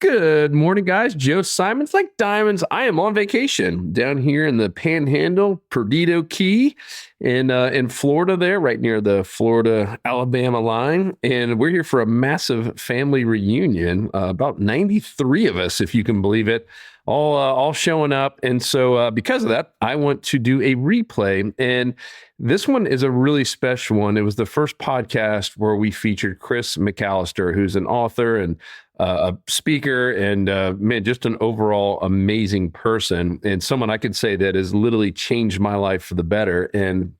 Good morning, guys. Joe Simons, like diamonds. I am on vacation down here in the Panhandle, Perdido Key, in Florida. There, right near the Florida-Alabama line, and we're here for a massive family reunion. About 93 of us, if you can believe it, all showing up. And so, because of that, I want to do a replay, and this one is a really special one. It was the first podcast where we featured Chris McAlister, who's an author and a speaker and man, just an overall amazing person and someone I could say that has literally changed my life for the better. And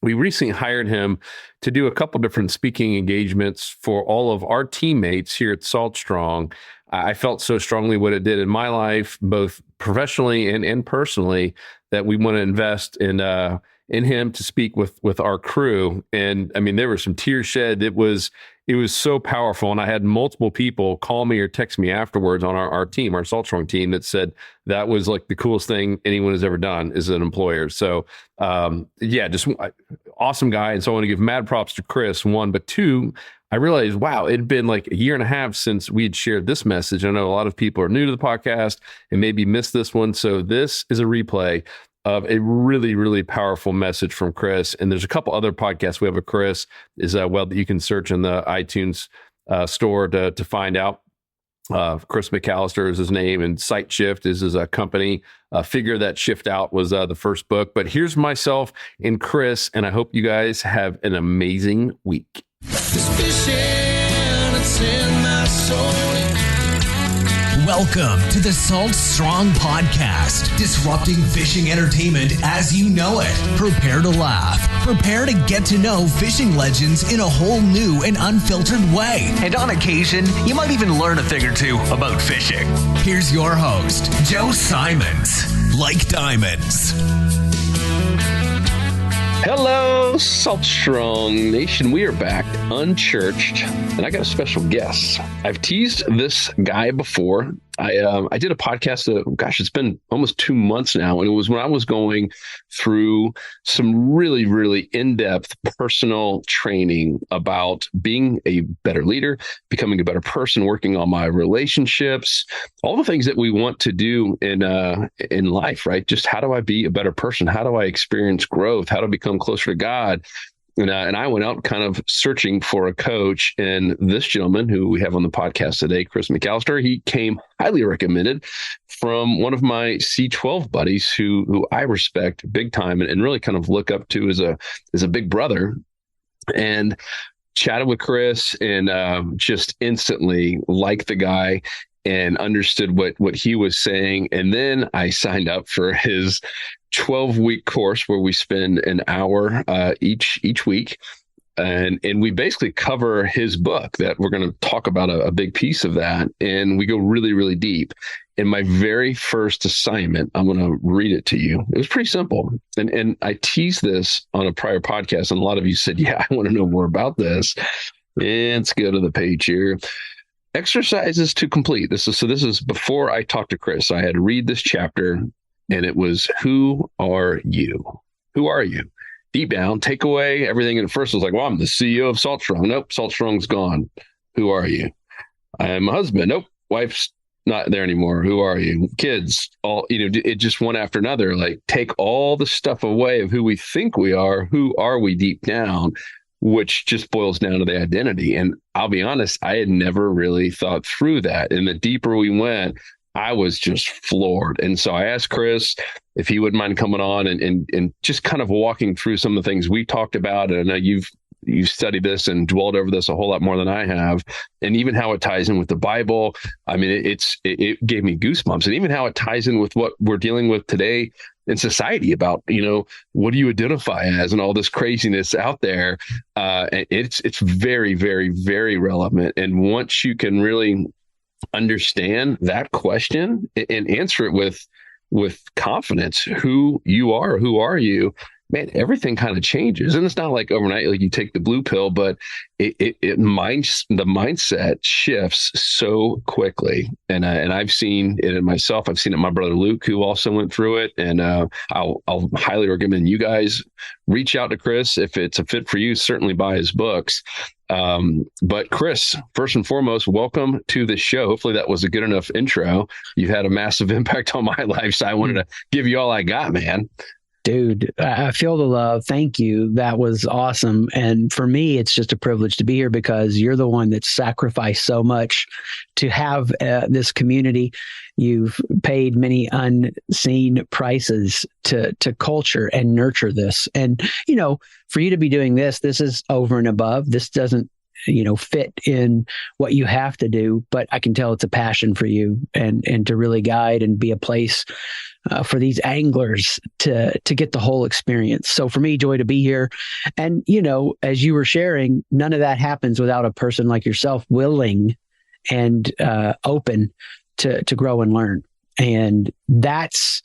we recently hired him to do a couple different speaking engagements for all of our teammates here at Salt Strong. I felt so strongly what it did in my life, both professionally and personally, that we want to invest in him to speak with our crew. And I mean, there were some tears shed. It was so powerful. And I had multiple people call me or text me afterwards on our team, our Salt Strong team, that said that was like the coolest thing anyone has ever done as an employer. So just awesome guy. And so I want to give mad props to Chris, one, but two, I realized, wow, it had been like a year and a half since we had shared this message. I know a lot of people are new to the podcast and maybe missed this one. So this is a replay of a really, really powerful message from Chris. And there's a couple other podcasts we have with Chris that you can search in the iTunes store to find out. Chris McAlister is his name, and Sight Shift is his company. Figure That Shift Out was the first book. But here's myself and Chris, and I hope you guys have an amazing week. Welcome to the Salt Strong Podcast, disrupting fishing entertainment as you know it. Prepare to laugh. Prepare to get to know fishing legends in a whole new and unfiltered way. And on occasion, you might even learn a thing or two about fishing. Here's your host, Joe Simons, like diamonds. Hello, Salt Strong Nation. We are back, unchurched, and I got a special guest. I've teased this guy before. I did a podcast, it's been almost 2 months now, and it was when I was going through some really, really in-depth personal training about being a better leader, becoming a better person, working on my relationships, all the things that we want to do in life, right? Just how do I be a better person? How do I experience growth? How to become closer to God? And I went out kind of searching for a coach, and this gentleman who we have on the podcast today, Chris McAlister, he came highly recommended from one of my C12 buddies who I respect big time and really kind of look up to as a big brother, and chatted with Chris and just instantly liked the guy and understood what he was saying. And then I signed up for his 12-week course where we spend an hour each week. And we basically cover his book that we're going to talk about a big piece of that. And we go really, really deep. In my very first assignment, I'm going to read it to you. It was pretty simple. And I teased this on a prior podcast. And a lot of you said, yeah, I want to know more about this. And let's go to the page here. Exercises to complete. This is before I talked to Chris. I had to read this chapter, and it was, who are you? Who are you? Deep down, take away everything. And at first I was like, well, I'm the CEO of Salt Strong. Nope, Salt Strong's gone. Who are you? I am a husband. Nope, wife's not there anymore. Who are you? Kids, all, it just one after another. Like, take all the stuff away of who we think we are. Who are we deep down? Which just boils down to the identity. And I'll be honest, I had never really thought through that. And the deeper we went, I was just floored. And so I asked Chris if he wouldn't mind coming on and just kind of walking through some of the things we talked about. And I know you've studied this and dwelled over this a whole lot more than I have. And even how it ties in with the Bible. I mean, it gave me goosebumps. And even how it ties in with what we're dealing with today in society about, what do you identify as and all this craziness out there. It's very, very, very relevant. And once you can really understand that question and answer it with confidence, who you are, who are you, man, everything kind of changes. And it's not like overnight, like you take the blue pill, but the mindset shifts so quickly. And I've seen it in myself. I've seen it in my brother Luke, who also went through it. And I'll highly recommend you guys reach out to Chris if it's a fit for you. Certainly buy his books. But Chris, first and foremost, welcome to the show. Hopefully that was a good enough intro. You've had a massive impact on my life, so I wanted to give you all I got, man. Dude, I feel the love. Thank you. That was awesome. And for me, it's just a privilege to be here because you're the one that sacrificed so much to have this community. You've paid many unseen prices to culture and nurture this. And, for you to be doing this is over and above. This doesn't, fit in what you have to do, but I can tell it's a passion for you and to really guide and be a place for these anglers to get the whole experience. So for me, joy to be here. And, as you were sharing, none of that happens without a person like yourself willing and open to grow and learn. And that's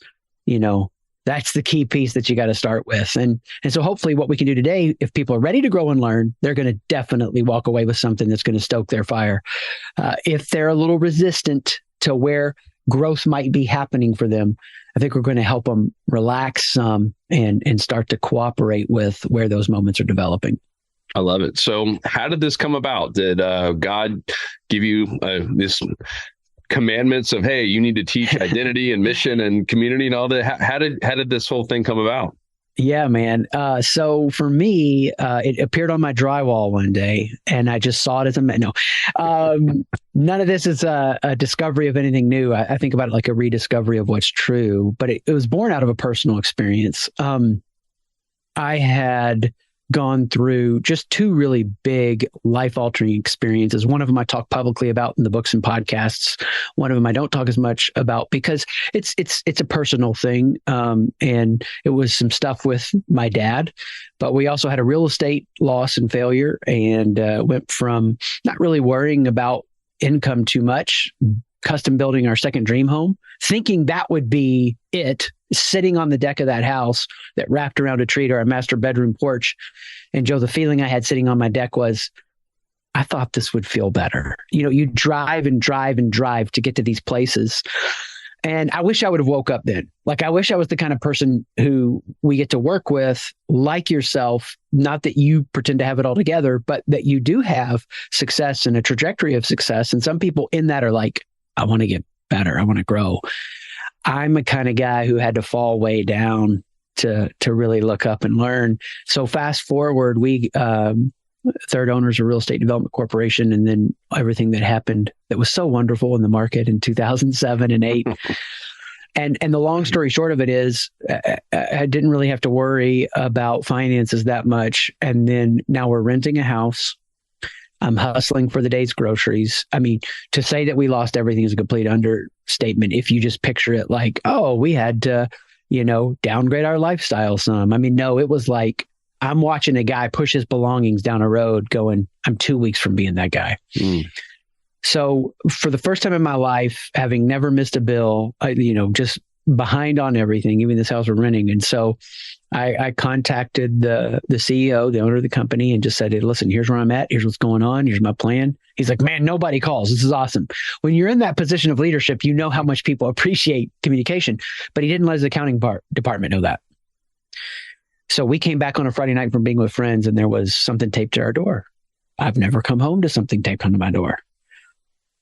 the key piece that you got to start with. And so hopefully what we can do today, if people are ready to grow and learn, they're going to definitely walk away with something that's going to stoke their fire. If they're a little resistant to where growth might be happening for them, I think we're going to help them relax some and start to cooperate with where those moments are developing. I love it. So how did this come about? Did God give you this commandments of, hey, you need to teach identity and mission and community and all that? How did this whole thing come about? Yeah, man. So for me, it appeared on my drywall one day and I just saw it as none of this is a discovery of anything new. I think about it like a rediscovery of what's true, but it was born out of a personal experience. I had gone through just two really big life-altering experiences. One of them I talk publicly about in the books and podcasts. One of them I don't talk as much about because it's a personal thing. And it was some stuff with my dad, but we also had a real estate loss and failure and went from not really worrying about income too much, custom building our second dream home, thinking that would be it, sitting on the deck of that house that wrapped around a tree to our master bedroom porch. And Joe, the feeling I had sitting on my deck was, I thought this would feel better. You drive and drive and drive to get to these places. And I wish I would have woke up then. Like, I wish I was the kind of person who we get to work with, like yourself, not that you pretend to have it all together, but that you do have success and a trajectory of success. And some people in that are like, I want to get better. I want to grow. I'm a kind of guy who had to fall way down to really look up and learn. So fast forward, we third owners of Real Estate Development Corporation, and then everything that happened that was so wonderful in the market in 2007 and 8. And the long story short of it is I didn't really have to worry about finances that much. And then now we're renting a house. I'm hustling for the day's groceries. I mean, to say that we lost everything is a complete understatement. If you just picture it like, oh, we had to, downgrade our lifestyle some. I mean, no, it was like, I'm watching a guy push his belongings down a road going, I'm 2 weeks from being that guy. So for the first time in my life, having never missed a bill, just behind on everything, even this house we're renting. And so I contacted the CEO, the owner of the company, and just said, hey, listen, here's where I'm at. Here's what's going on. Here's my plan. He's like, man, nobody calls. This is awesome. When you're in that position of leadership, you know how much people appreciate communication, but he didn't let his accounting department know that. So we came back on a Friday night from being with friends and there was something taped to our door. I've never come home to something taped onto my door.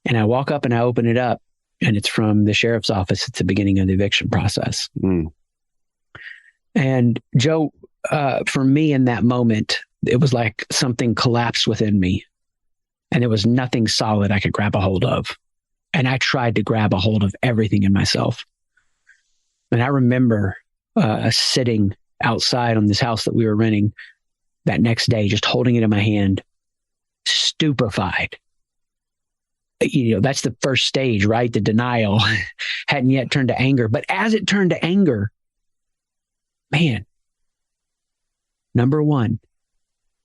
And I walk up and I open it up and it's from the sheriff's office at the beginning of the eviction process. And Joe, for me in that moment, it was like something collapsed within me and there was nothing solid I could grab a hold of. And I tried to grab a hold of everything in myself. And I remember sitting outside on this house that we were renting that next day, just holding it in my hand, stupefied. That's the first stage, right? The denial hadn't yet turned to anger. But as it turned to anger, man, number one,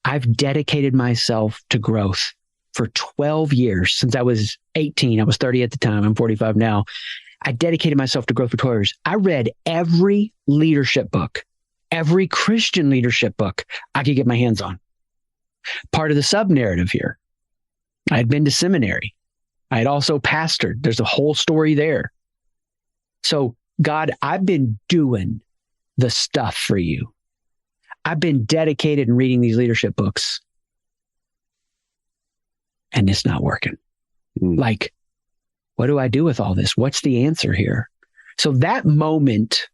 I've dedicated myself to growth for 12 years. Since I was 18, I was 30 at the time. I'm 45 now. I dedicated myself to growth for 12 years. I read every leadership book, every Christian leadership book I could get my hands on. Part of the sub-narrative here, I had been to seminary. I had also pastored. There's a whole story there. So, God, I've been doing the stuff for you. I've been dedicated in reading these leadership books. and it's not working. Like, what do I do with all this? What's the answer here? So that moment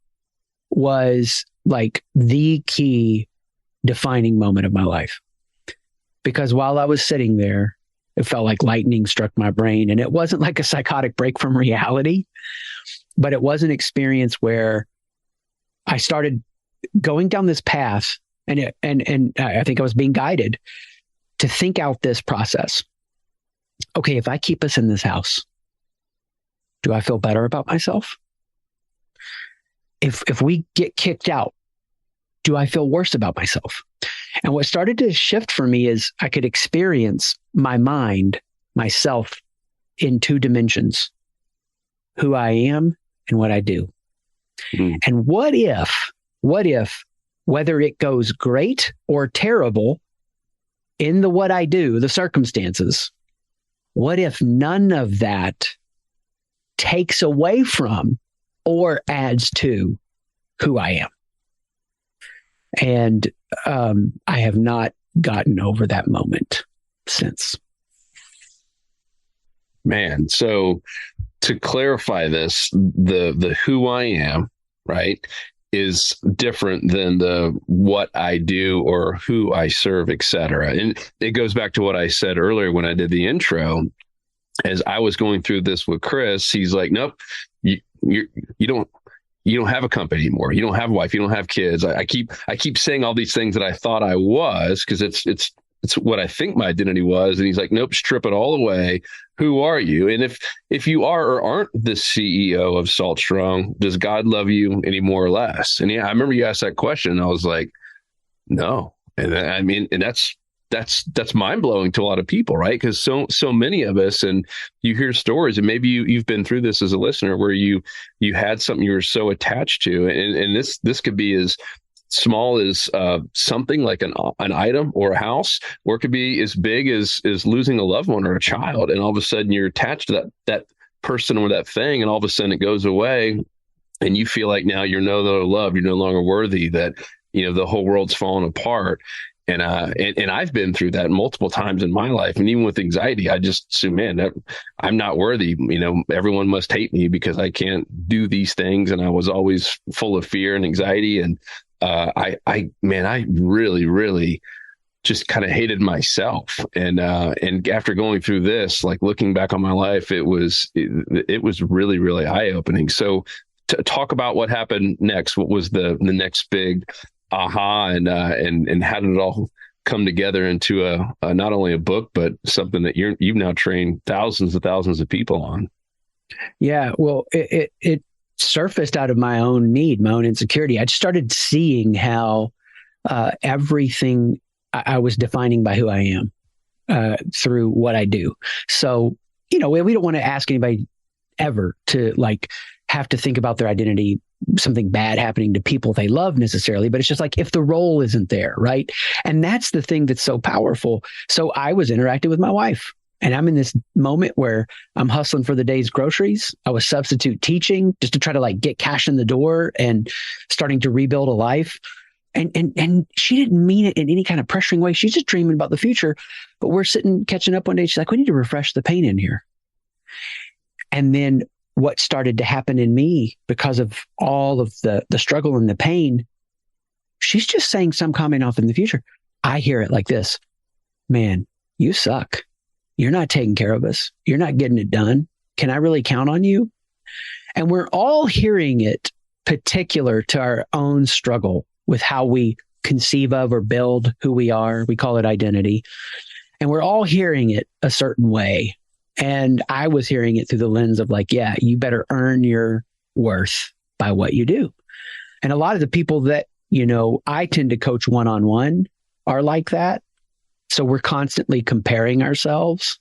was like the key defining moment of my life. Because while I was sitting there, it felt like lightning struck my brain. And it wasn't like a psychotic break from reality, but it was an experience where I started going down this path, and I think I was being guided to think out this process. Okay, if I keep us in this house, do I feel better about myself? If we get kicked out, do I feel worse about myself? And what started to shift for me is I could experience my mind, myself, in two dimensions: who I am and what I do. And what if, whether it goes great or terrible in the what I do, the circumstances, what if none of that takes away from or adds to who I am? And I have not gotten over that moment since. Man, so to clarify this, the who I am, right, is different than the what I do or who I serve, et cetera. And it goes back to what I said earlier when I did the intro. As I was going through this with Chris, he's like, nope, you don't have a company anymore. You don't have a wife. You don't have kids. I keep saying all these things that I thought I was, because it's what I think my identity was. And he's like, nope, strip it all away. Who are you? And if you are or aren't the CEO of Salt Strong, does God love you any more or less? And yeah, I remember you asked that question, and I was like, no. And I mean, and that's mind blowing to a lot of people, right? Because so many of us, and you hear stories, and maybe you've been through this as a listener, where you had something you were so attached to, and this could be as small as something like an item or a house, or it could be as big as losing a loved one or a child, and all of a sudden you're attached to that person or that thing, and all of a sudden it goes away, and you feel like now you're no longer loved, you're no longer worthy, that the whole world's falling apart. And I've been through that multiple times in my life. And even with anxiety, I just assume, man, I'm not worthy. Everyone must hate me because I can't do these things. And I was always full of fear and anxiety. And I really, really just kind of hated myself. And after going through this, like looking back on my life, it was really, really eye opening. So to talk about what happened next, what was the next big aha, and how did it all come together into a not only a book, but something that you've now trained thousands of people on? Yeah, well, it surfaced out of my own need, my own insecurity. I just started seeing how everything I was defining by who I am through what I do. So, we don't want to ask anybody ever to like have to think about their identity, something bad happening to people they love necessarily, but it's just like if the role isn't there, right? And that's the thing that's so powerful. So I was interacting with my wife, and I'm in this moment where I'm hustling for the day's groceries. I was substitute teaching just to try to like get cash in the door and starting to rebuild a life. And she didn't mean it in any kind of pressuring way. She's just dreaming about the future. But we're sitting catching up one day. She's like, we need to refresh the paint in here. And then what started to happen in me because of all of the struggle and the pain, she's just saying some comment off in the future. I hear it like this: man, you suck. You're not taking care of us. You're not getting it done. Can I really count on you? And we're all hearing it particular to our own struggle with how we conceive of or build who we are. We call it identity. And we're all hearing it a certain way. And I was hearing it through the lens of like, yeah, you better earn your worth by what you do. And a lot of the people that, I tend to coach one-on-one are like that. So we're constantly comparing ourselves.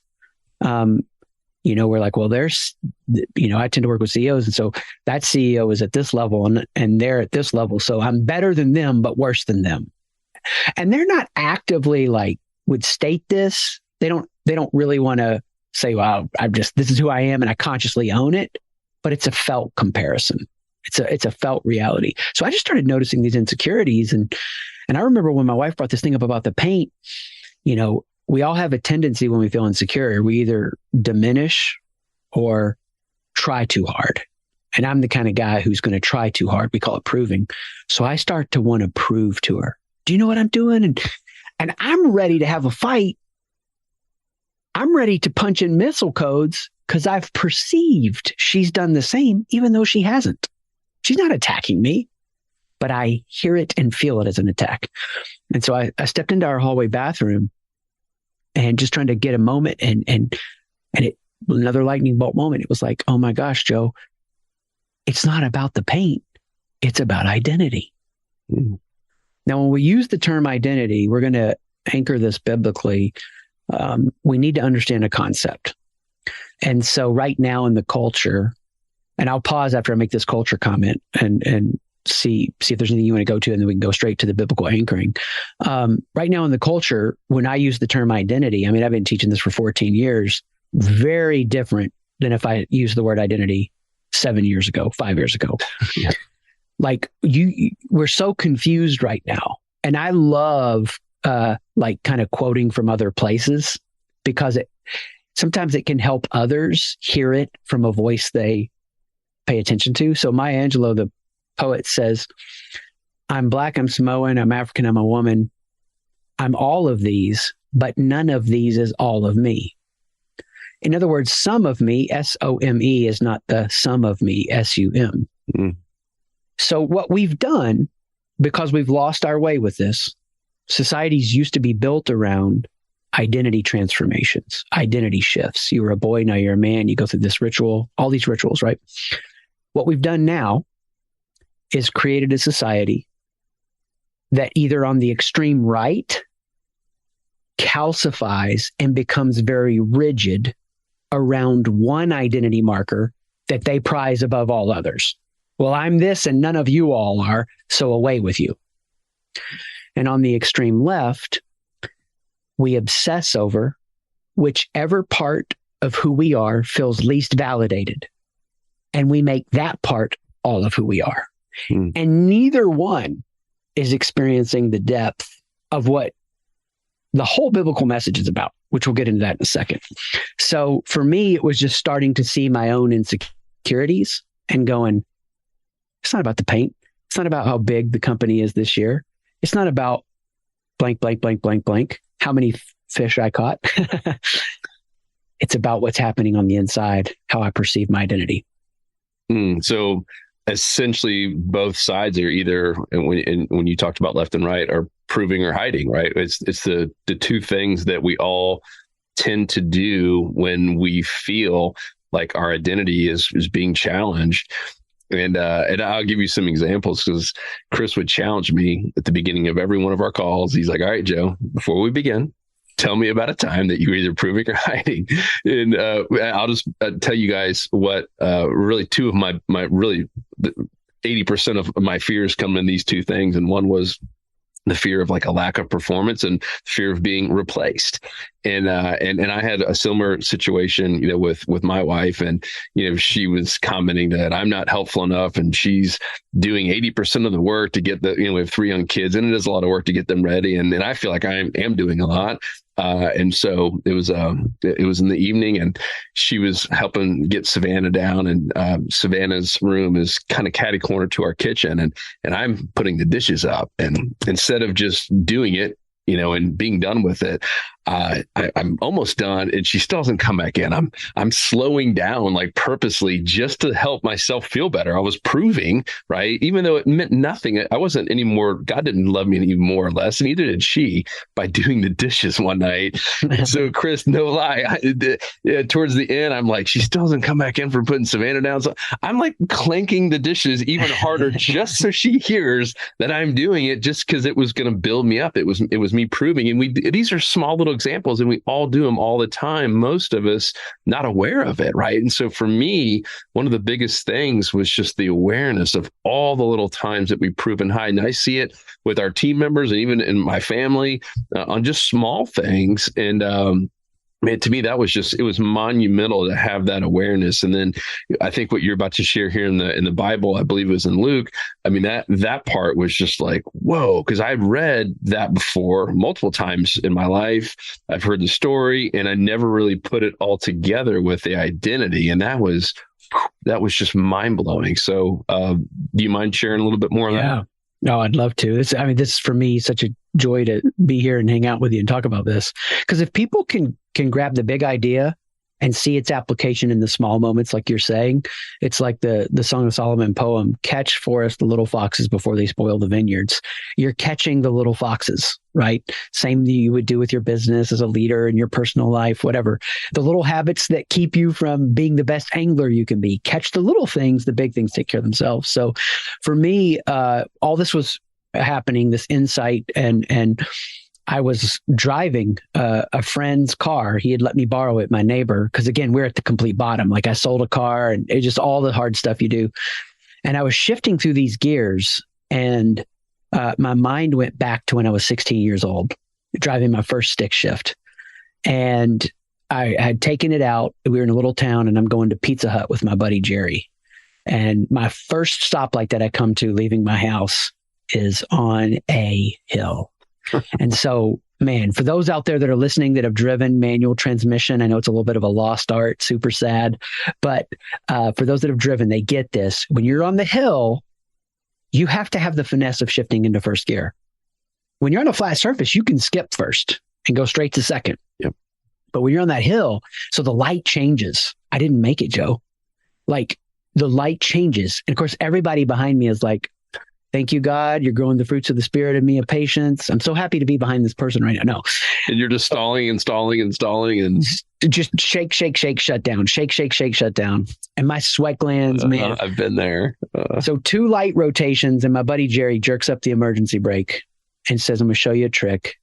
We're like, well, there's, I tend to work with CEOs. And so that CEO is at this level and they're at this level. So I'm better than them, but worse than them. And they're not actively like would state this. They don't really want to say, wow, this is who I am and I consciously own it, but it's a felt comparison. It's a felt reality. So I just started noticing these insecurities. And I remember when my wife brought this thing up about the paint, we all have a tendency when we feel insecure, we either diminish or try too hard. And I'm the kind of guy who's going to try too hard. We call it proving. So I start to want to prove to her, do you know what I'm doing? And I'm ready to have a fight. I'm ready to punch in missile codes because I've perceived she's done the same, even though she hasn't. She's not attacking me, but I hear it and feel it as an attack. And so I stepped into our hallway bathroom and just trying to get a moment and it, another lightning bolt moment. It was like, oh my gosh, Joe, it's not about the paint. It's about identity. Mm. Now, when we use the term identity, we're going to anchor this biblically. We need to understand a concept. And so right now in the culture, and I'll pause after I make this culture comment and see if there's anything you want to go to, and then we can go straight to the biblical anchoring. Right now in the culture, when I use the term identity, I mean, I've been teaching this for 14 years, very different than if I used the word identity 7 years ago, 5 years ago. Yeah. Like we're so confused right now. And I love like kind of quoting from other places because sometimes it can help others hear it from a voice they pay attention to. So Maya Angelou, the poet, says, I'm Black, I'm Samoan, I'm African, I'm a woman. I'm all of these, but none of these is all of me. In other words, some of me, S-O-M-E, is not the sum of me, S-U-M. Mm. So what we've done, because we've lost our way with this, societies used to be built around identity transformations, identity shifts. You were a boy, now you're a man, you go through this ritual, all these rituals, right? What we've done now is created a society that either on the extreme right calcifies and becomes very rigid around one identity marker that they prize above all others. Well, I'm this and none of you all are, so away with you. And on the extreme left, we obsess over whichever part of who we are feels least validated. And we make that part all of who we are. Hmm. And neither one is experiencing the depth of what the whole biblical message is about, which we'll get into that in a second. So for me, it was just starting to see my own insecurities and going, it's not about the paint. It's not about how big the company is this year. It's not about blank, blank, blank, blank, blank, how many fish I caught. It's about what's happening on the inside, how I perceive my identity. So essentially both sides are either, when you talked about left and right, are proving or hiding, right? It's the two things that we all tend to do when we feel like our identity is being challenged. And I'll give you some examples because Chris would challenge me at the beginning of every one of our calls. He's like, all right, Joe, before we begin, tell me about a time that you were either proving or hiding. And I'll just tell you guys what really two of my really 80% of my fears come in these two things. And one was the fear of like a lack of performance and fear of being replaced. And I had a similar situation, with my wife, and, she was commenting that I'm not helpful enough and she's doing 80% of the work to get we have 3 young kids and it is a lot of work to get them ready. And I feel like I am doing a lot. And so it was in the evening and she was helping get Savannah down, and Savannah's room is kind of catty corner to our kitchen, and I'm putting the dishes up, and instead of just doing it, and being done with it, I'm almost done, and she still doesn't come back in. I'm slowing down, like purposely, just to help myself feel better. I was proving, right? Even though it meant nothing. I wasn't anymore. God didn't love me any more or less, and neither did she by doing the dishes one night. So, Chris, no lie, towards the end, I'm like, she still doesn't come back in for putting Savannah down. So I'm like clanking the dishes even harder, just so she hears that I'm doing it, just because it was going to build me up. It was me proving, and these are small little examples, and we all do them all the time. Most of us not aware of it, right? And so for me, one of the biggest things was just the awareness of all the little times that we prove and hide. And I see it with our team members and even in my family on just small things. And Man, to me, that was it was monumental to have that awareness. And then I think what you're about to share here in the Bible, I believe it was in Luke. I mean, that part was just like, whoa, because I've read that before multiple times in my life. I've heard the story, and I never really put it all together with the identity. And that was just mind blowing. So do you mind sharing a little bit more on that? No, I'd love to. This is for me such a joy to be here and hang out with you and talk about this. Because if people can grab the big idea and see its application in the small moments, like you're saying, it's like the Song of Solomon poem, catch for us the little foxes before they spoil the vineyards. You're catching the little foxes, right? Same that you would do with your business as a leader in your personal life, whatever. The little habits that keep you from being the best angler you can be. Catch the little things, the big things take care of themselves. So for me, all this was happening, this insight, and I was driving a friend's car. He had let me borrow it, my neighbor, because again, we're at the complete bottom. Like I sold a car and it's just all the hard stuff you do. And I was shifting through these gears, and my mind went back to when I was 16 years old, driving my first stick shift. And I had taken it out. We were in a little town, and I'm going to Pizza Hut with my buddy Jerry. And my first stoplight that I come to leaving my house is on a hill. And so, man, for those out there that are listening that have driven manual transmission, I know it's a little bit of a lost art, super sad, but for those that have driven, they get this. When you're on the hill, you have to have the finesse of shifting into first gear. When you're on a flat surface, you can skip first and go straight to second. Yep. But when you're on that hill, so the light changes. I didn't make it, Joe. Like the light changes. And of course, everybody behind me is like, thank you, God. You're growing the fruits of the Spirit in me of patience. I'm so happy to be behind this person right now. No. And you're just stalling and just shake, shut down, shake, shut down. And my sweat glands, man. I've been there. So 2 light rotations, and my buddy Jerry jerks up the emergency brake and says, I'm going to show you a trick.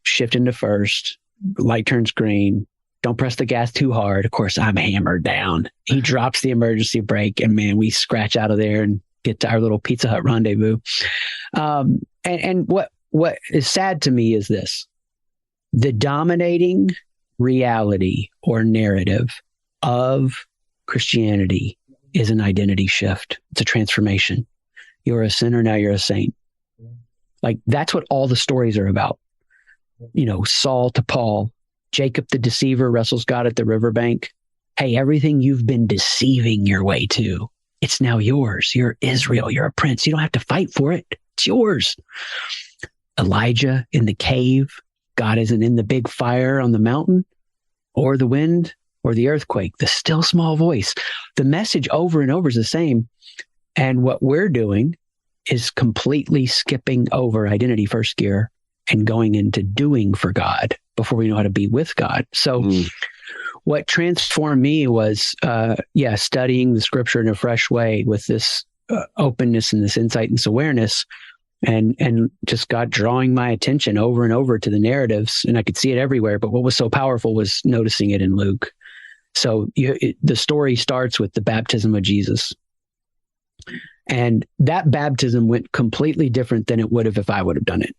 Shift into first. Light turns green. Don't press the gas too hard. Of course, I'm hammered down. He drops the emergency brake, and man, we scratch out of there and get to our little Pizza Hut rendezvous. And what is sad to me is this: the dominating reality or narrative of Christianity is an identity shift. It's a transformation. You're a sinner, now you're a saint. Like that's what all the stories are about. You know, Saul to Paul, Jacob the deceiver wrestles God at the riverbank. Hey, everything you've been deceiving your way to, it's now yours. You're Israel. You're a prince. You don't have to fight for it. It's yours. Elijah in the cave. God isn't in the big fire on the mountain or the wind or the earthquake. The still small voice. The message over and over is the same. And what we're doing is completely skipping over identity first gear and going into doing for God before we know how to be with God. So what transformed me was, studying the scripture in a fresh way with this openness and this insight and this awareness, and just God drawing my attention over and over to the narratives, and I could see it everywhere. But what was so powerful was noticing it in Luke. So the story starts with the baptism of Jesus. And that baptism went completely different than it would have if I would have done it.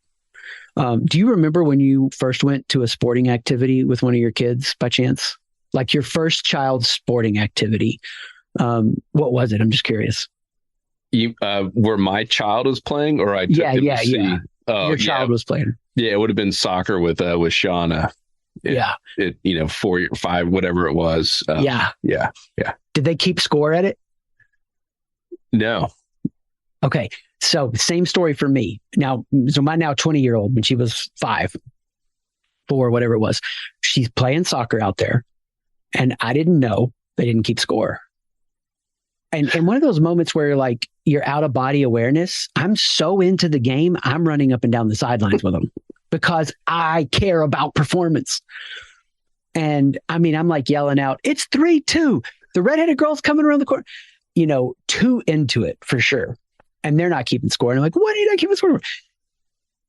Do you remember when you first went to a sporting activity with one of your kids by chance? Like your first child's sporting activity. What was it? I'm just curious. Where my child was playing, or I took him to see? Yeah. Your child was playing. Yeah, it would have been soccer with Shauna. It 4 or 5, whatever it was. Yeah. Did they keep score at it? No. Okay. So same story for me. Now, so my now 20-year-old, when she was 5, 4, whatever it was, she's playing soccer out there. And I didn't know they didn't keep score. And one of those moments where like you're out of body awareness, I'm so into the game, I'm running up and down the sidelines with them because I care about performance. And I mean, I'm like yelling out, it's 3-2. The redheaded girl's coming around the corner, too into it for sure. And they're not keeping score. And I'm like, why are you not keeping score?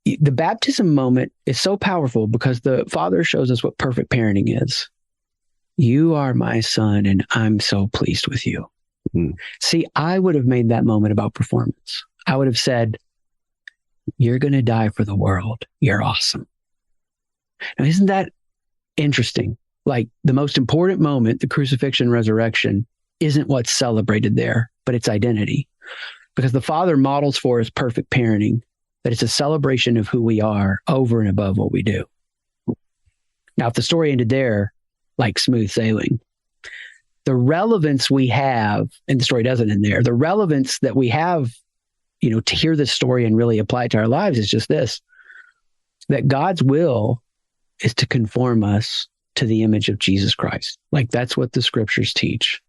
The baptism moment is so powerful because the Father shows us what perfect parenting is. You are my son, and I'm so pleased with you. See, I would have made that moment about performance. I would have said, you're going to die for the world. You're awesome. Now, isn't that interesting Like the most important moment, the crucifixion, resurrection, isn't what's celebrated there, but it's identity. Because the Father models for us perfect parenting, that it's a celebration of who we are over and above what we do. Now, if the story ended there, like smooth sailing, the relevance we have, and the story doesn't end there, the relevance that we have, to hear this story and really apply it to our lives is just this, that God's will is to conform us to the image of Jesus Christ. Like that's what the scriptures teach.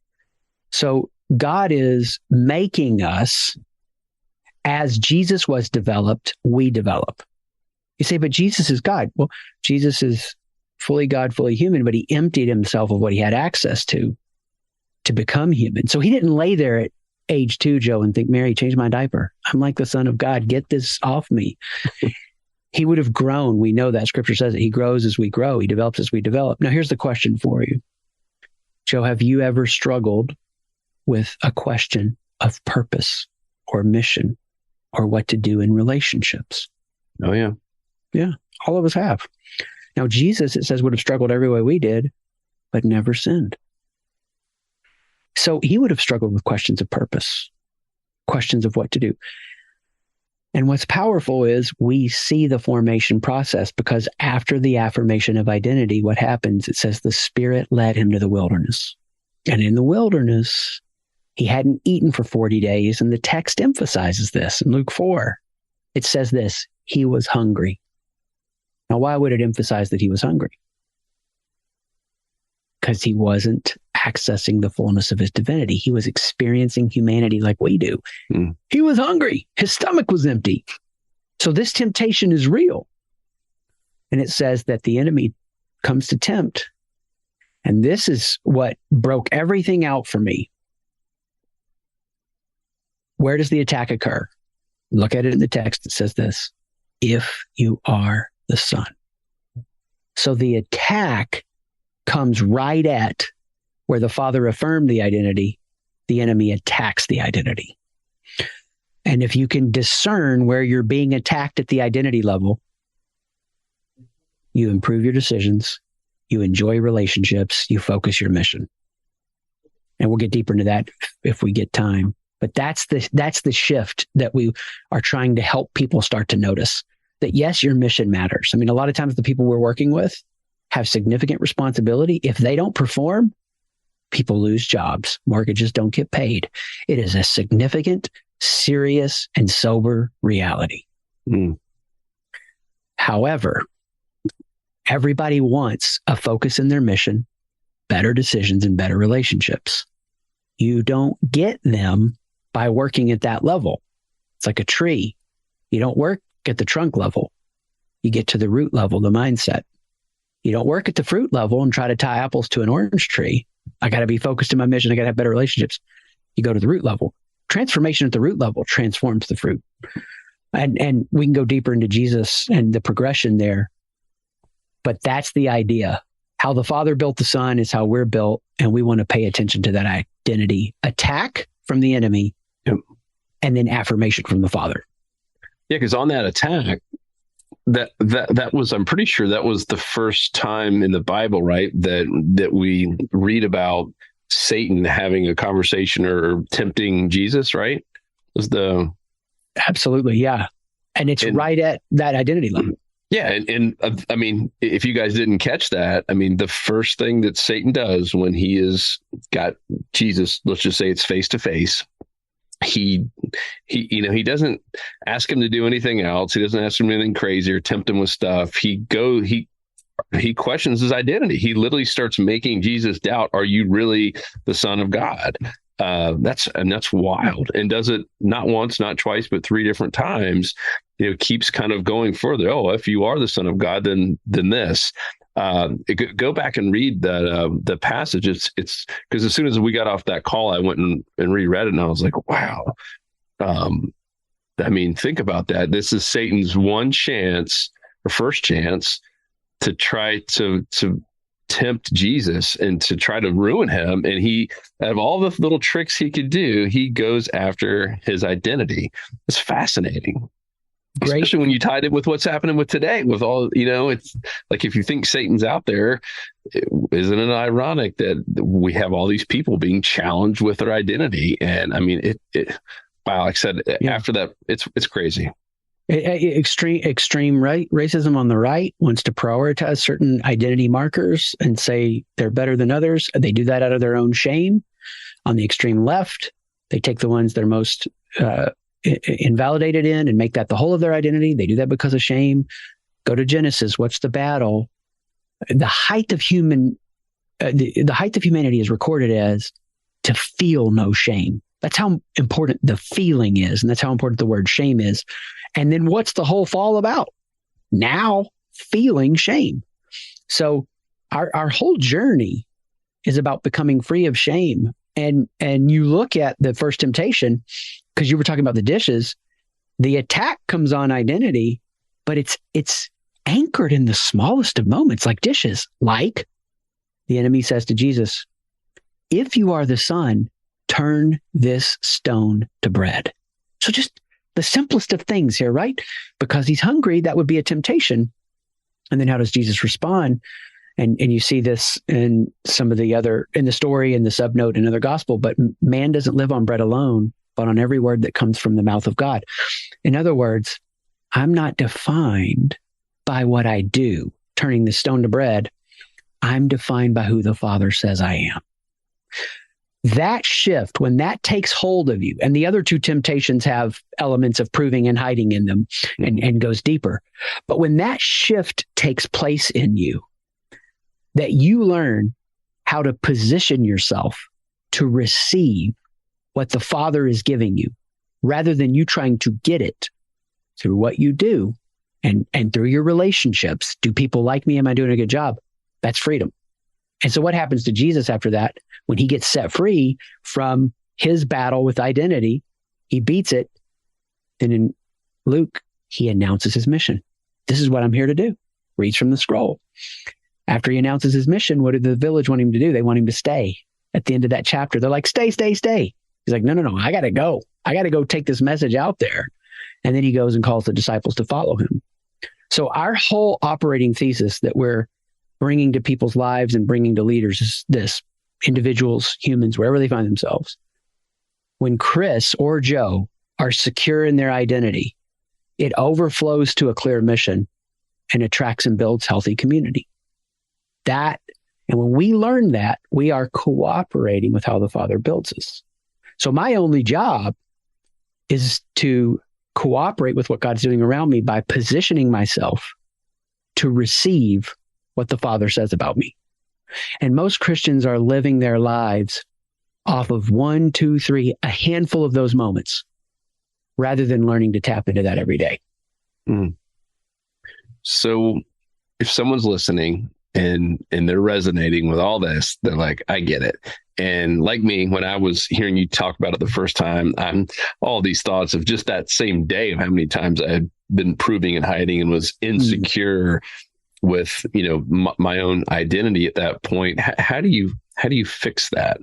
So God is making us, as Jesus was developed, we develop. You say, but Jesus is God. Well, Jesus is fully God, fully human, but he emptied himself of what he had access to become human. So he didn't lay there at age 2, Joe, and think, Mary, change my diaper. I'm like the Son of God. Get this off me. He would have grown. We know that scripture says that he grows as we grow. He develops as we develop. Now, here's the question for you. Joe, have you ever struggled with a question of purpose or mission or what to do in relationships? Oh, yeah. Yeah, all of us have. Now, Jesus, it says, would have struggled every way we did, but never sinned. So he would have struggled with questions of purpose, questions of what to do. And what's powerful is we see the formation process, because after the affirmation of identity, what happens? It says the Spirit led him to the wilderness. And in the wilderness, he hadn't eaten for 40 days. And the text emphasizes this in Luke 4. It says this, he was hungry. Now, why would it emphasize that he was hungry? Because he wasn't accessing the fullness of his divinity. He was experiencing humanity like we do. He was hungry. His stomach was empty. So this temptation is real. And it says that the enemy comes to tempt. And this is what broke everything out for me. Where does the attack occur? Look at it in the text. It says this, if you are the Son. So the attack comes right at where the Father affirmed the identity, the enemy attacks the identity. And if you can discern where you're being attacked at the identity level, you improve your decisions, you enjoy relationships, you focus your mission. And we'll get deeper into that if we get time. But that's the shift that we are trying to help people start to notice, that yes, your mission matters. I mean, a lot of times the people we're working with have significant responsibility. If they don't perform, people lose jobs. Mortgages don't get paid. It is a significant, serious, and sober reality. However, everybody wants a focus in their mission, better decisions, and better relationships. You don't get them by working at that level. It's like a tree. You don't work at the trunk level. You get to the root level, the mindset. You don't work at the fruit level and try to tie apples to an orange tree. I got to be focused in my mission. I got to have better relationships. You go to the root level. Transformation at the root level transforms the fruit. And we can go deeper into Jesus and the progression there. But that's the idea. How the Father built the Son is how we're built. And we want to pay attention to that identity. Attack from the enemy, and then affirmation from the Father. Yeah, because on that attack, that was, I'm pretty sure that was the first time in the Bible, right, that we read about Satan having a conversation or tempting Jesus, right? Absolutely, yeah. And it's right at that identity level. Yeah, and I mean, if you guys didn't catch that, I mean, the first thing that Satan does when he has got Jesus, let's just say it's face to face, he doesn't ask him to do anything else. He doesn't ask him anything crazy or tempt him with stuff. He questions his identity. He literally starts making Jesus doubt, are you really the Son of God? That's wild, and does it not once, not twice, but 3 different times. Keeps kind of going further. Oh, if you are the Son of God, then this. Go back and read the passage. It's because as soon as we got off that call, I went and reread it, and I was like, wow. I mean, think about that. This is Satan's first chance to try to tempt Jesus and to try to ruin him. And he, out of all the little tricks he could do, he goes after his identity. It's fascinating. Great. Especially when you tied it with what's happening with today, with all, it's like, if you think Satan's out there, isn't it ironic that we have all these people being challenged with their identity? And I mean, wow, like I said, after that, it's crazy. Extreme racism on the right wants to prioritize certain identity markers and say they're better than others. They do that out of their own shame. On the extreme left, they take the ones they're most invalidated in and make that the whole of their identity. They do that because of shame. Go to Genesis. What's the battle? The height of humanity is recorded as to feel no shame. That's how important the feeling is, and that's how important the word shame is. And then what's the whole fall about? Now feeling shame. So our whole journey is about becoming free of shame. And you look at the first temptation, because you were talking about the dishes, the attack comes on identity, but it's anchored in the smallest of moments, like dishes. Like the enemy says to Jesus, if you are the Son, turn this stone to bread. So just the simplest of things here, right? Because he's hungry, that would be a temptation. And then how does Jesus respond? And you see this in some of the other, in the story, in the subnote, in other gospel, but man doesn't live on bread alone, but on every word that comes from the mouth of God. In other words, I'm not defined by what I do, turning the stone to bread. I'm defined by who the Father says I am. That shift, when that takes hold of you, and the other two temptations have elements of proving and hiding in them and goes deeper. But when that shift takes place in you, that you learn how to position yourself to receive what the Father is giving you, rather than you trying to get it through what you do and through your relationships. Do people like me? Am I doing a good job? That's freedom. And so what happens to Jesus after that? When he gets set free from his battle with identity, he beats it. Then in Luke, he announces his mission. This is what I'm here to do. Reads from the scroll. After he announces his mission, what did the village want him to do? They want him to stay. At the end of that chapter, they're like, stay, stay, stay. He's like, no, I got to go. I got to go take this message out there. And then he goes and calls the disciples to follow him. So our whole operating thesis that we're bringing to people's lives and bringing to leaders is this: individuals, humans, wherever they find themselves. When Chris or Joe are secure in their identity, it overflows to a clear mission and attracts and builds healthy community. And when we learn that, we are cooperating with how the Father builds us. So my only job is to cooperate with what God's doing around me by positioning myself to receive what the Father says about me. And most Christians are living their lives off of 1, 2, 3, a handful of those moments, rather than learning to tap into that every day. Mm. So if someone's listening and they're resonating with all this, they're like, I get it. And like me, when I was hearing you talk about it the first time, all these thoughts of just that same day of how many times I had been proving and hiding and was insecure with, my own identity at that point. How do you fix that?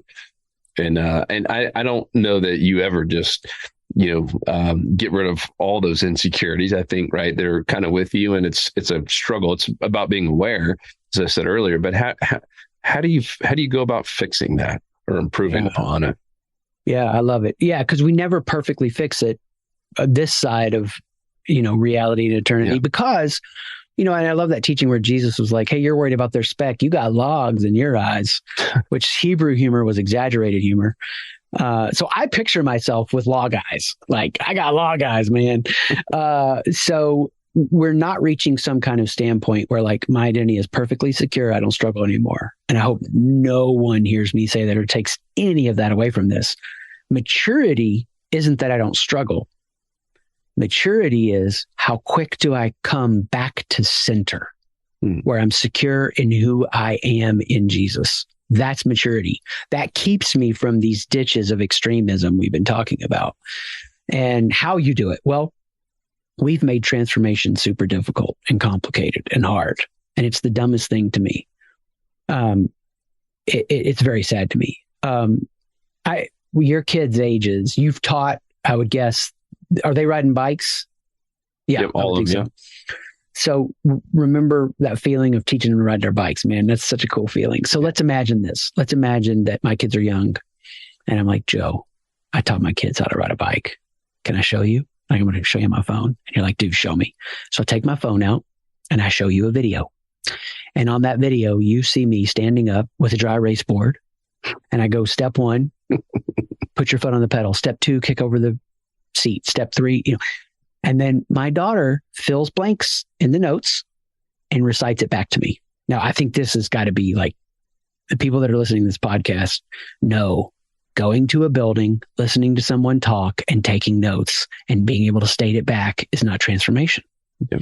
And I don't know that you ever just, get rid of all those insecurities. I think, right, they're kind of with you, and it's a struggle. It's about being aware, as I said earlier. But how do you go about fixing that or improving upon it? Yeah, I love it. Yeah, because we never perfectly fix it this side of, reality and eternity, because, and I love that teaching where Jesus was like, hey, you're worried about their speck. You got logs in your eyes, which Hebrew humor was exaggerated humor. So I picture myself with log eyes. Like, I got log eyes, man. So we're not reaching some kind of standpoint where, like, my identity is perfectly secure. I don't struggle anymore. And I hope no one hears me say that or takes any of that away from this. Maturity isn't that I don't struggle. Maturity is how quick do I come back to center, where I'm secure in who I am in Jesus. That's maturity. That keeps me from these ditches of extremism we've been talking about. And how you do it? Well, we've made transformation super difficult and complicated and hard. And it's the dumbest thing to me. It's very sad to me. Your kids' ages, you've taught, I would guess, are they riding bikes? Yeah, Yep, all of them. So remember that feeling of teaching them to ride their bikes, man. That's such a cool feeling. So let's imagine this. Let's imagine that my kids are young and I'm like, Joe, I taught my kids how to ride a bike. Can I show you? I'm going to show you my phone. And you're like, dude, show me. So I take my phone out and I show you a video. And on that video, you see me standing up with a dry erase board. And I go, step 1, put your foot on the pedal. Step 2, kick over the seat. Step 3, and then my daughter fills blanks in the notes and recites it back to me. Now, I think this has got to be like the people that are listening to this podcast know going to a building, listening to someone talk and taking notes and being able to state it back is not transformation. Yep.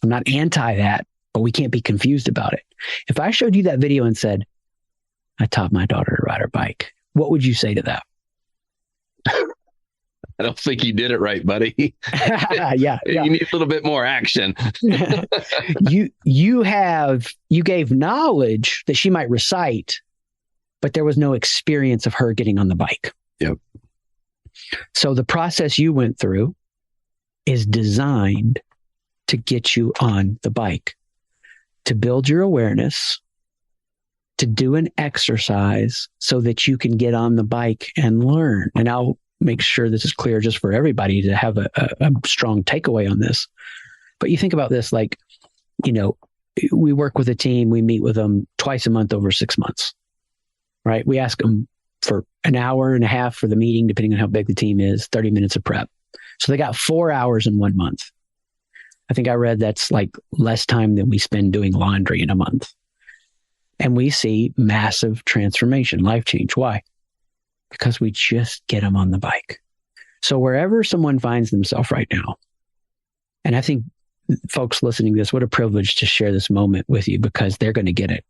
I'm not anti that, but we can't be confused about it. If I showed you that video and said, I taught my daughter to ride her bike, what would you say to that? I don't think you did it right, buddy. Yeah. You need a little bit more action. You gave knowledge that she might recite, but there was no experience of her getting on the bike. Yep. So the process you went through is designed to get you on the bike, to build your awareness, to do an exercise so that you can get on the bike and learn. And I'll make sure this is clear just for everybody to have a strong takeaway on this. But you think about this, like, we work with a team, we meet with them twice a month over 6 months, right? We ask them for an hour and a half for the meeting, depending on how big the team is, 30 minutes of prep. So they got 4 hours in 1 month. I think I read that's like less time than we spend doing laundry in a month. And we see massive transformation, life change. Why? Because we just get them on the bike. So wherever someone finds themselves right now, and I think folks listening to this, what a privilege to share this moment with you because they're going to get it.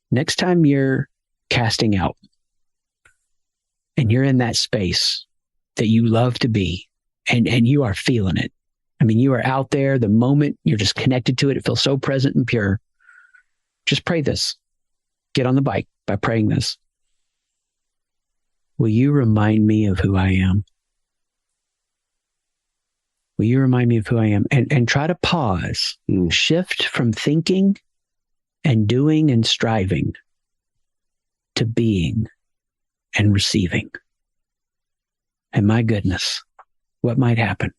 Next time you're casting out and you're in that space that you love to be and you are feeling it. I mean, you are out there the moment you're just connected to it. It feels so present and pure. Just pray this. Get on the bike by praying this. Will you remind me of who I am? Will you remind me of who I am? And try to pause, shift from thinking and doing and striving to being and receiving. And my goodness, what might happen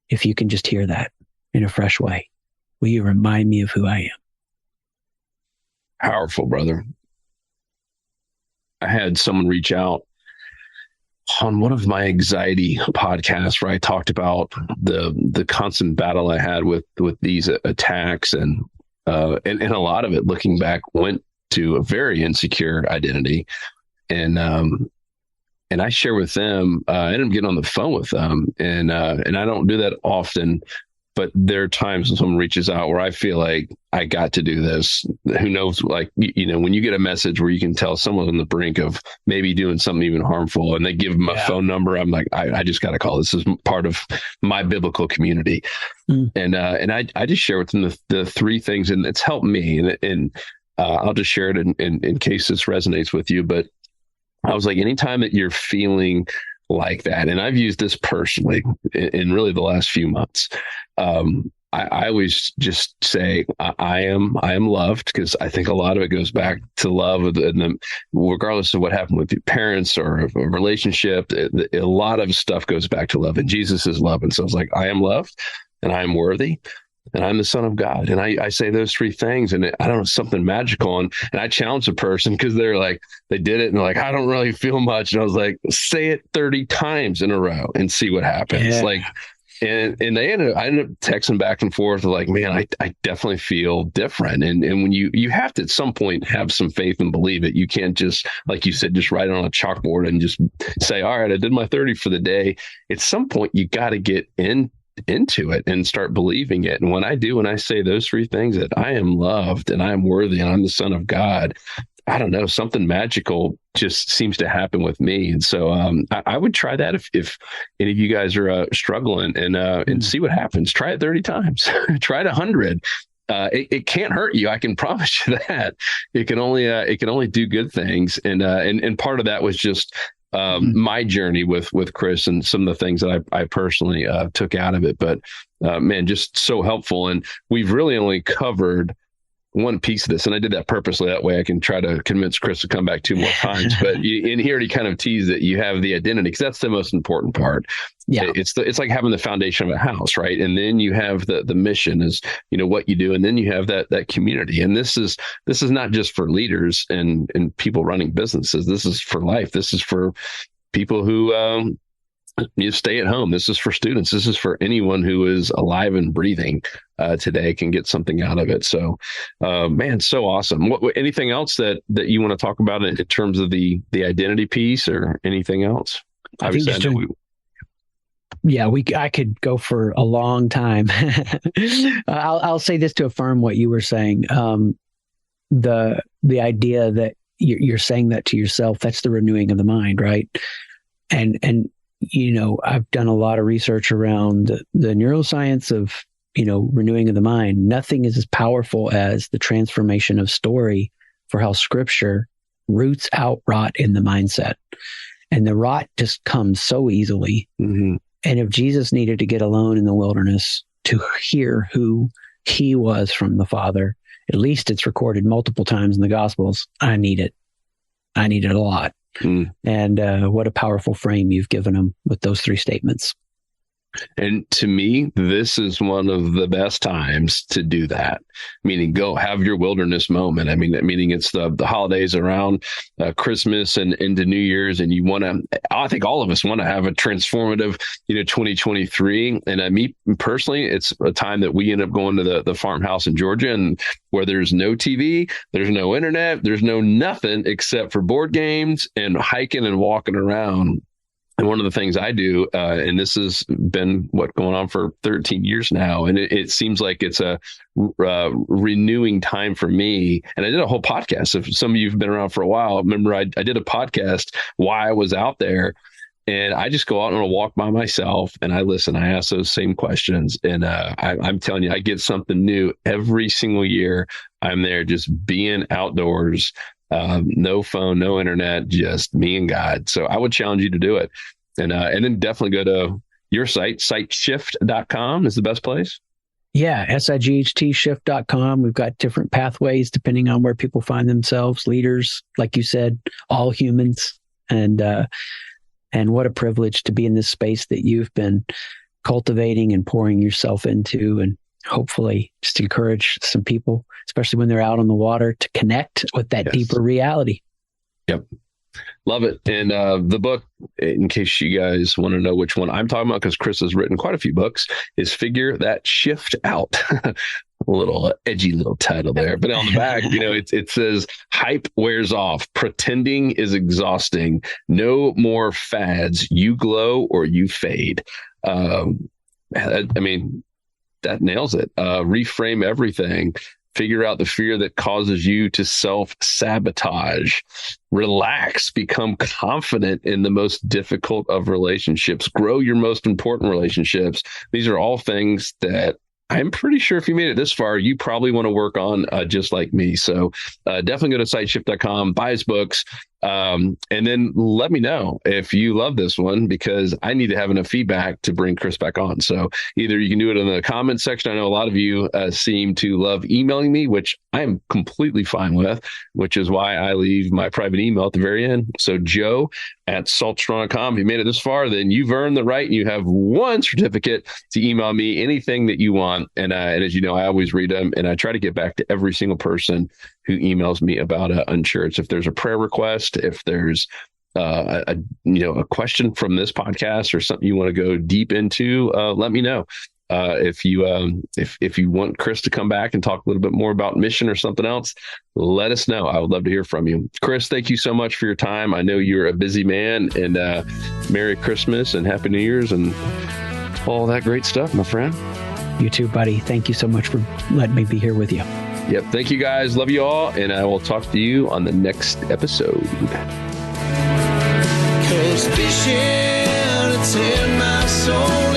if you can just hear that in a fresh way? Will you remind me of who I am? Powerful, brother. I had someone reach out on one of my anxiety podcasts where I talked about the constant battle I had with these attacks, and a lot of it, looking back, went to a very insecure identity, and I share with them. I ended up getting on the phone with them, and I don't do that often. But there are times when someone reaches out where I feel like I got to do this. Who knows? Like, when you get a message where you can tell someone on the brink of maybe doing something even harmful and they give them a phone number, I'm like, I just got to call. This is part of my biblical community. And I just share with them the 3 things, and it's helped me. And I'll just share it in case this resonates with you. But I was like, anytime that you're feeling like that, and I've used this personally in really the last few months, I always just say I am loved, because I think a lot of it goes back to love, and regardless of what happened with your parents or a relationship, a lot of stuff goes back to love, and Jesus is love. And so it's like, I am loved, and I am worthy, and I'm the Son of God. And I say those 3 things, and I don't know, something magical. And I challenge a person because they're like, they did it and they're like, I don't really feel much. And I was like, say it 30 times in a row and see what happens. Yeah. And I ended up texting back and forth like, man, I definitely feel different. And when you have to at some point have some faith and believe it. You can't just, like you said, just write it on a chalkboard and just say, all right, I did my 30 for the day. At some point you got to get into it and start believing it. And when I say those 3 things, that I am loved and I am worthy and I'm the Son of God, I don't know, something magical just seems to happen with me. And so I would try that if any of you guys are struggling, and see what happens. Try it 30 times. Try it 100. It can't hurt you. I can promise you that. It can only do good things. And part of that was just my journey with Chris and some of the things that I personally took out of it. But man, just so helpful. And we've really only covered one piece of this, and I did that purposely. That way I can try to convince Chris to come back 2 more times. But in here, he kind of teased that you have the identity, because that's the most important part. Yeah, it's like having the foundation of a house, right? And then you have the mission is, what you do, and then you have that community. And this is not just for leaders and people running businesses. This is for life. This is for people who you stay at home. This is for students. This is for anyone who is alive and breathing today can get something out of it. So, man, so awesome. Anything else that you want to talk about in terms of the identity piece or anything else? I could go for a long time. I'll say this to affirm what you were saying. The idea that you're saying that to yourself, that's the renewing of the mind, right? And I've done a lot of research around the neuroscience of, renewing of the mind. Nothing is as powerful as the transformation of story for how Scripture roots out rot in the mindset. And the rot just comes so easily. Mm-hmm. And if Jesus needed to get alone in the wilderness to hear who he was from the Father, at least it's recorded multiple times in the Gospels. I need it. I need it a lot. And what a powerful frame you've given them with those 3 statements. And to me, this is one of the best times to do that, meaning go have your wilderness moment. I mean, meaning it's the holidays around Christmas and into New Year's, and I think all of us want to have a transformative, 2023. And me personally, it's a time that we end up going to the farmhouse in Georgia, and where there's no TV, there's no internet, there's no nothing except for board games and hiking and walking around. And one of the things I do, and this has been going on for 13 years now, and it seems like it's a renewing time for me. And I did a whole podcast. If some of you have been around for a while, remember I did a podcast while I was out there, and I just go out on a walk by myself and I listen. I ask those same questions, and I'm telling you, I get something new every single year. I'm there just being outdoors. No phone, no internet, just me and God. So I would challenge you to do it. And then definitely go to your site, siteshift.com is the best place. Yeah, SIGHTshift.com. We've got different pathways depending on where people find themselves, leaders, like you said, all humans. And what a privilege to be in this space that you've been cultivating and pouring yourself into, and hopefully just encourage some people, especially when they're out on the water, to connect with that deeper reality. Yep. Love it. And the book, in case you guys want to know which one I'm talking about, because Chris has written quite a few books, is Figure That Shift Out. A little edgy little title there. But on the back, it says, hype wears off. Pretending is exhausting. No more fads. You glow or you fade. That nails it. Reframe everything. Figure out the fear that causes you to self-sabotage. Relax. Become confident in the most difficult of relationships. Grow your most important relationships. These are all things that I'm pretty sure if you made it this far, you probably want to work on just like me. So definitely go to siteshift.com, buy his books, and then let me know if you love this one, because I need to have enough feedback to bring Chris back on. So either you can do it in the comments section. I know a lot of you seem to love emailing me, which I am completely fine with, which is why I leave my private email at the very end. So joe@saltstrong.com. If you made it this far, then you've earned the right, and you have one certificate to email me anything that you want. And as you know, I always read them, and I try to get back to every single person who emails me about Unchurched. If there's a prayer request, if there's a question from this podcast or something you want to go deep into, let me know. If you want Chris to come back and talk a little bit more about mission or something else, let us know. I would love to hear from you. Chris, thank you so much for your time. I know you're a busy man, and Merry Christmas and Happy New Year's and all that great stuff, my friend. You too, buddy. Thank you so much for letting me be here with you. Yep. Thank you, guys. Love you all. And I will talk to you on the next episode. 'Cause fishing, it's in my soul.